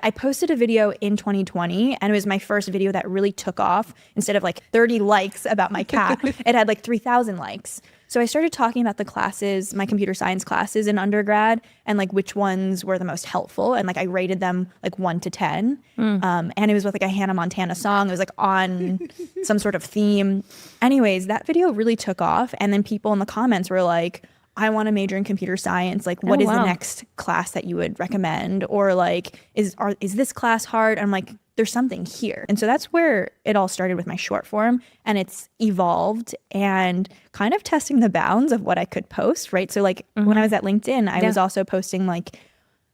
I posted a video in 2020 and it was my first video that really took off. Instead of like 30 likes about my cat, it had like 3,000 likes. So I started talking about the classes, my computer science classes in undergrad, and like which ones were the most helpful. And like I rated them like 1 to 10. And it was with like a Hannah Montana song. It was like on some sort of theme. Anyways, that video really took off. And then people in the comments were like, I want to major in computer science. Like, what is the next class that you would recommend? Or like, is this class hard? I'm like, there's something here. And so that's where it all started with my short form, and it's evolved and kind of testing the bounds of what I could post, right? So like when I was at LinkedIn, I was also posting like,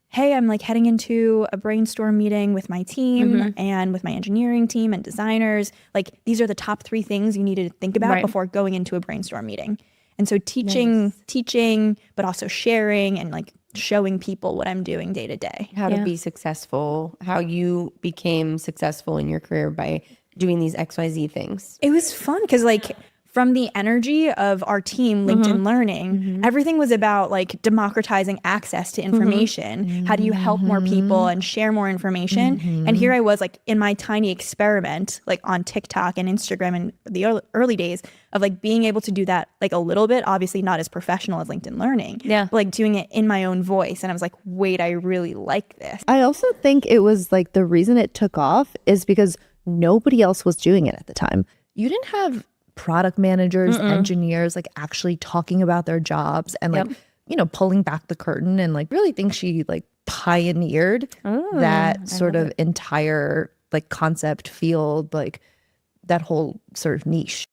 hey, I'm like heading into a brainstorm meeting with my team and with my engineering team and designers. Like these are the top 3 things you need to think about before going into a brainstorm meeting. And so teaching, but also sharing and like showing people what I'm doing day to day. How to be successful, how you became successful in your career by doing these XYZ things. It was fun because like from the energy of our team, LinkedIn Learning, everything was about like democratizing access to information. How do you help more people and share more information? And here I was like in my tiny experiment, like on TikTok and Instagram in the early days of like being able to do that like a little bit, obviously not as professional as LinkedIn Learning, but like doing it in my own voice. And I was like, wait, I really like this. I also think it was like the reason it took off is because nobody else was doing it at the time. You didn't have product managers, engineers, like actually talking about their jobs and like, you know, pulling back the curtain, and like really think she like pioneered that sort of entire like concept field, like that whole sort of niche.